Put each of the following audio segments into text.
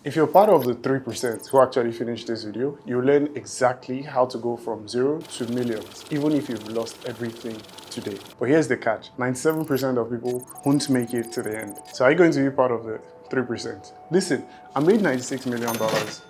If you're part of the 3% who actually finished this video, you'll learn exactly how to go from 0 to millions, even if you've lost everything today. But here's the catch: 97% of people won't make it to the end. So are you going to be part of the 3%? Listen, I made $96 million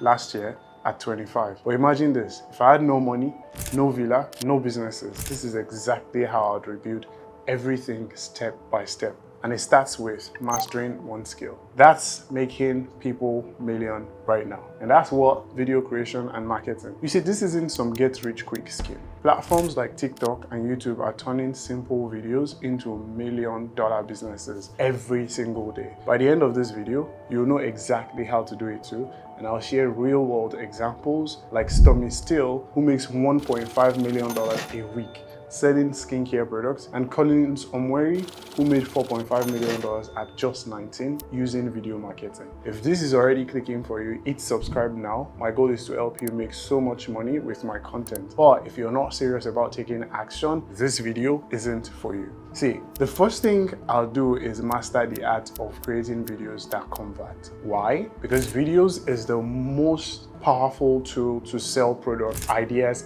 last year at 25. But imagine this: if I had no money, no villa, no businesses, this is exactly how I'd rebuild everything step by step. And it starts with mastering one skill. That's making people million right now. And that's what video creation and marketing. You see, this isn't some get-rich-quick scheme. Platforms like TikTok and YouTube are turning simple videos into million-dollar businesses every single day. By the end of this video, you'll know exactly how to do it too. And I'll share real-world examples like Stormy Steele, who makes $1.5 million a week selling skincare products, and Collins Omweri, who made $4.5 million at just 19 using video marketing. If this is already clicking for you, hit subscribe now. My goal is to help you make so much money with my content. But if you're not serious about taking action, this video isn't for you. See, the first thing I'll do is master the art of creating videos that convert. Why? Because videos is the most powerful tool to sell product ideas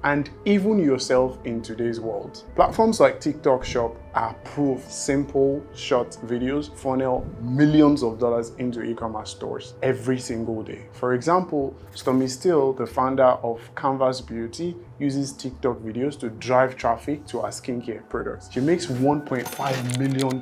and even yourself in today's world. Platforms like TikTok Shop are proof simple short videos funnel millions of dollars into e-commerce stores every single day. For example, Stormy Steele, the founder of Canvas Beauty, uses TikTok videos to drive traffic to her skincare products. She makes $1.5 million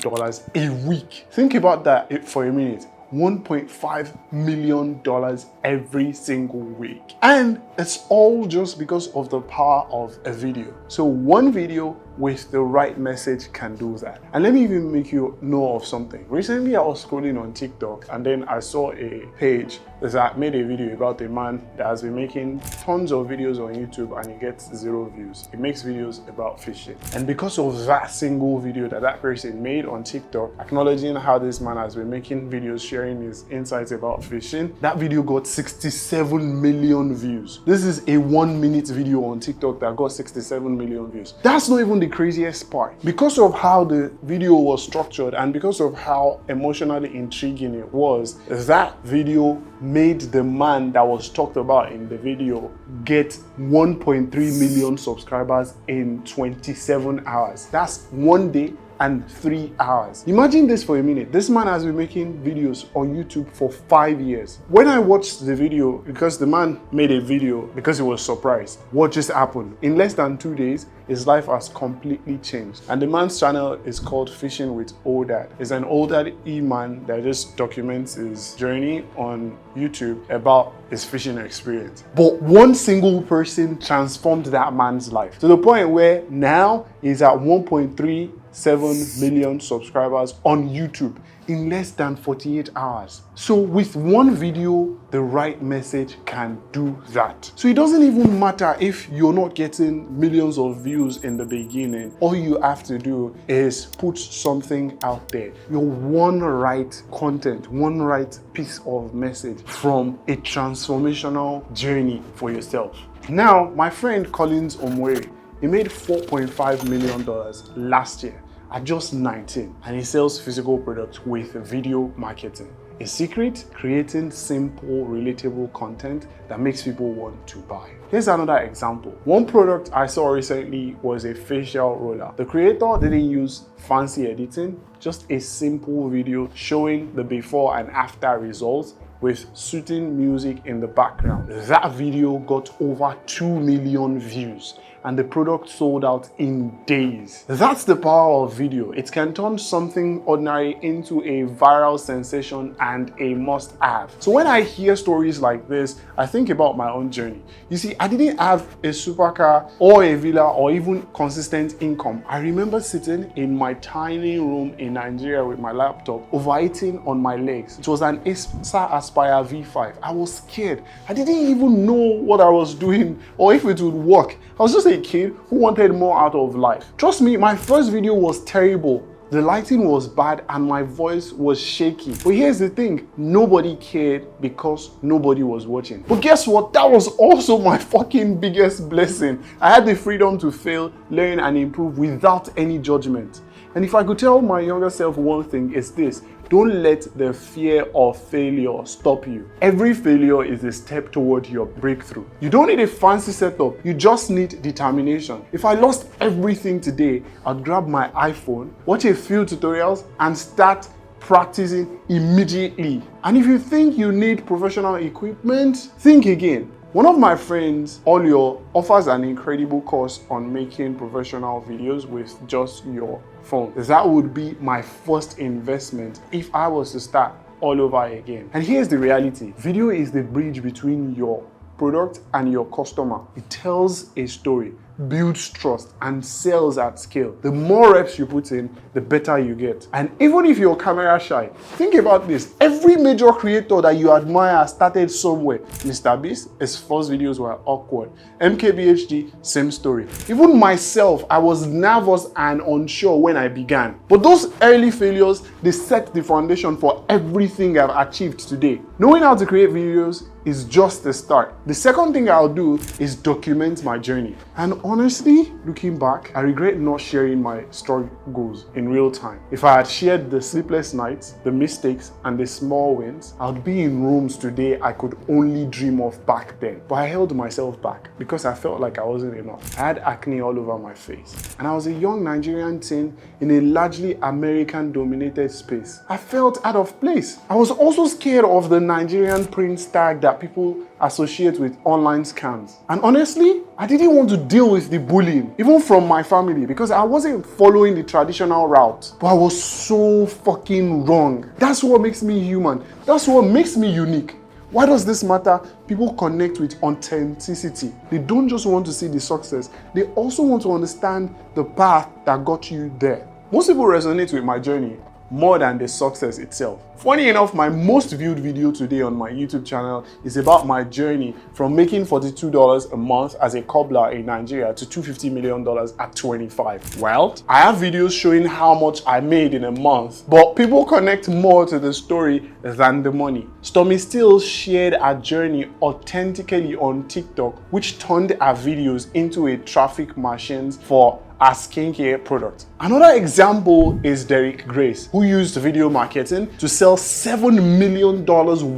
a week. Think about that for a minute. $1.5 million every single week. And it's all just because of the power of a video. So one video with the right message can do that. And let me even make you know of something. Recently, I was scrolling on TikTok and then I saw a page that made a video about a man that has been making tons of videos on YouTube and he gets 0 views. He makes videos about fishing. And because of that single video that person made on TikTok, acknowledging how this man has been making videos sharing his insights about fishing, that video got 67 million views. This is a 1-minute video on TikTok that got 67 million views. That's not even the craziest part. Because of how the video was structured and because of how emotionally intriguing it was, that video made the man that was talked about in the video get 1.3 million subscribers in 27 hours. That's 1 day and 3 hours. Imagine this for a minute. This man has been making videos on YouTube for 5 years. When I watched the video, because the man made a video because he was surprised, what just happened? In less than 2 days, his life has completely changed. And the man's channel is called Fishing with Old Dad. He's an old dad man that just documents his journey on YouTube about his fishing experience. But one single person transformed that man's life to the point where now he's at 1.37 million subscribers on YouTube in less than 48 hours. So with one video, the right message can do that. So it doesn't even matter if you're not getting millions of views in the beginning. All you have to do is put something out there. Your one right content, one right piece of message from a transformational journey for yourself. Now, my friend Collins Omweri, he made $4.5 million last year at just 19, and he sells physical products with video marketing. A secret: creating simple, relatable content that makes people want to buy. Here's another example. One product I saw recently was a facial roller. The creator didn't use fancy editing, just a simple video showing the before and after results with soothing music in the background. That video got over 2 million views and the product sold out in days. That's the power of video. It can turn something ordinary into a viral sensation and a must-have. So when I hear stories like this, I think about my own journey. You see, I didn't have a supercar or a villa or even consistent income. I remember sitting in my tiny room in Nigeria with my laptop, overeating on my legs. It was an Aspire V5. I was scared. I didn't even know what I was doing or if it would work. I was just a kid who wanted more out of life. Trust me, my first video was terrible. The lighting was bad and my voice was shaky. But here's the thing, nobody cared because nobody was watching. But guess what? That was also my fucking biggest blessing. I had the freedom to fail, learn and improve without any judgment. And if I could tell my younger self one thing, it's this: Don't let the fear of failure stop you. Every failure is a step toward your breakthrough. You don't need a fancy setup, you just need determination. If I lost everything today, I'd grab my iPhone, watch a few tutorials, and start practicing immediately. And if you think you need professional equipment, think again. One of my friends, Olio, offers an incredible course on making professional videos with just your phone. That would be my first investment if I was to start all over again. And here's the reality. Video is the bridge between your product and your customer. It tells a story, builds trust, and sells at scale. The more reps you put in, the better you get. And even if you're camera shy, think about this. Every major creator that you admire started somewhere. Mr. Beast, his first videos were awkward. MKBHD, same story. Even myself, I was nervous and unsure when I began. But those early failures, they set the foundation for everything I've achieved today. Knowing how to create videos is just the start. The second thing I'll do is document my journey. And honestly, looking back, I regret not sharing my struggles in real time. If I had shared the sleepless nights, the mistakes, and the small wins, I'd be in rooms today I could only dream of back then. But I held myself back because I felt like I wasn't enough. I had acne all over my face. And I was a young Nigerian teen in a largely American-dominated space. I felt out of place. I was also scared of the Nigerian prince tag that people associate with online scams. And honestly, I didn't want to deal with the bullying, even from my family, because I wasn't following the traditional route. But I was so fucking wrong. That's what makes me human. That's what makes me unique. Why does this matter? People connect with authenticity. They don't just want to see the success, they also want to understand the path that got you there. Most people resonate with my journey more than the success itself. Funny enough, my most viewed video today on my YouTube channel is about my journey from making $42 a month as a cobbler in Nigeria to $250 million at 25. Well, I have videos showing how much I made in a month, but people connect more to the story than the money. Stormy still shared our journey authentically on TikTok, which turned our videos into a traffic machine for our skincare product. Another example is Derek Grace, who used video marketing to sell $7 million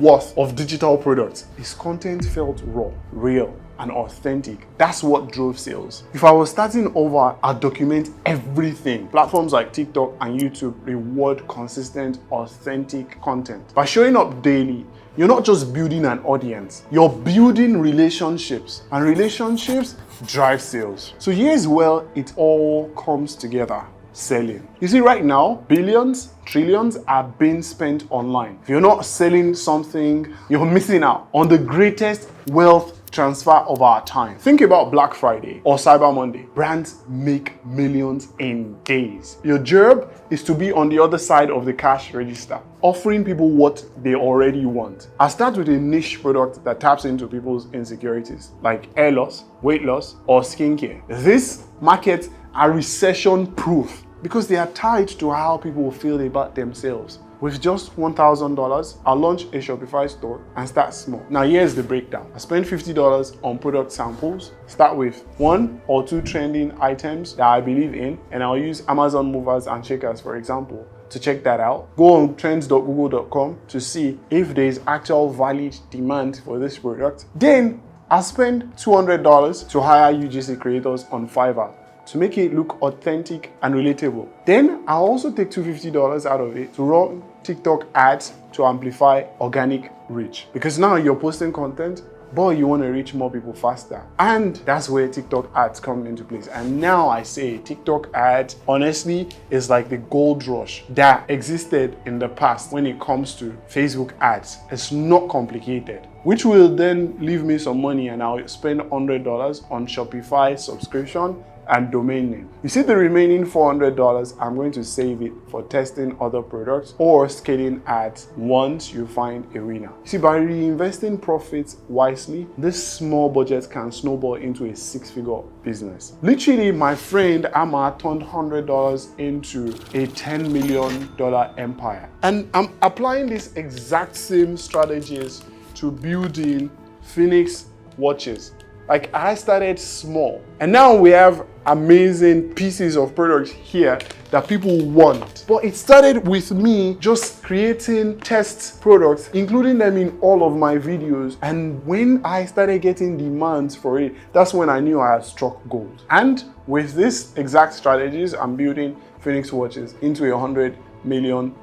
worth of digital products. His content felt raw, real, and authentic. That's what drove sales. If I was starting over, I'd document everything. Platforms like TikTok and YouTube reward consistent, authentic content. By showing up daily, you're not just building an audience, you're building relationships, and relationships drive sales. So here's where it all comes together. Selling. You see, right now, billions, trillions are being spent online. If you're not selling something, you're missing out on the greatest wealth transfer of our time. Think about Black Friday or Cyber Monday. Brands make millions in days. Your job is to be on the other side of the cash register, offering people what they already want. I start with a niche product that taps into people's insecurities, like hair loss, weight loss, or skincare. These markets are recession-proof because they are tied to how people feel about themselves. With just $1,000, I'll launch a Shopify store and start small. Now here's the breakdown. I spend $50 on product samples, start with 1 or 2 trending items that I believe in, and I'll use Amazon movers and shakers, for example, to check that out. Go on trends.google.com to see if there is actual valid demand for this product. Then I'll spend $200 to hire UGC creators on Fiverr to make it look authentic and relatable. Then I'll also take $250 out of it to run TikTok ads to amplify organic reach. Because now you're posting content, but you want to reach more people faster. And that's where TikTok ads come into place. And now I say TikTok ads, honestly, is like the gold rush that existed in the past when it comes to Facebook ads. It's not complicated, which will then leave me some money, and I'll spend $100 on Shopify subscription and domain name. You see, the remaining $400, I'm going to save it for testing other products or scaling ads once you find a winner. See, by reinvesting profits wisely, this small budget can snowball into a 6-figure business. Literally, my friend Amma turned $100 into a $10 million empire. And I'm applying these exact same strategies to building Phoenix watches. Like, I started small, and now we have amazing pieces of products here that people want. But it started with me just creating test products, including them in all of my videos. And when I started getting demands for it, that's when I knew I had struck gold. And with this exact strategies, I'm building Phoenix Watches into a $100 million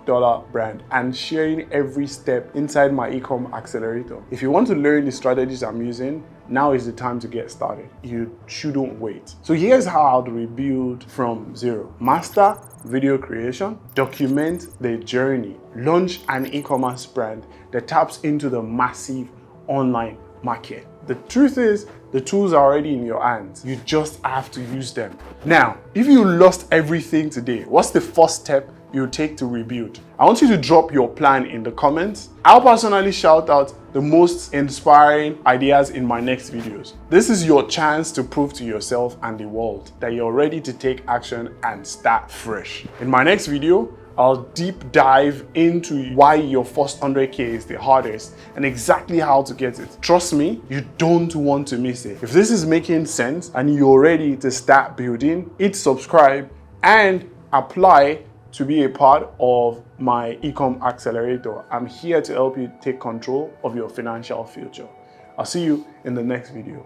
brand and sharing every step inside my e-com accelerator. If you want to learn the strategies I'm using, now is the time to get started. You shouldn't wait. So here's how to rebuild from zero. Master video creation, document the journey, launch an e-commerce brand that taps into the massive online market. The truth is, the tools are already in your hands. You just have to use them. Now, if you lost everything today, what's the first step you take to rebuild? I want you to drop your plan in the comments. I'll personally shout out the most inspiring ideas in my next videos. This is your chance to prove to yourself and the world that you're ready to take action and start fresh. In my next video, I'll deep dive into why your first 100K is the hardest and exactly how to get it. Trust me, you don't want to miss it. If this is making sense and you're ready to start building, hit subscribe and apply to be a part of my e-com accelerator. I'm here to help you take control of your financial future. I'll see you in the next video.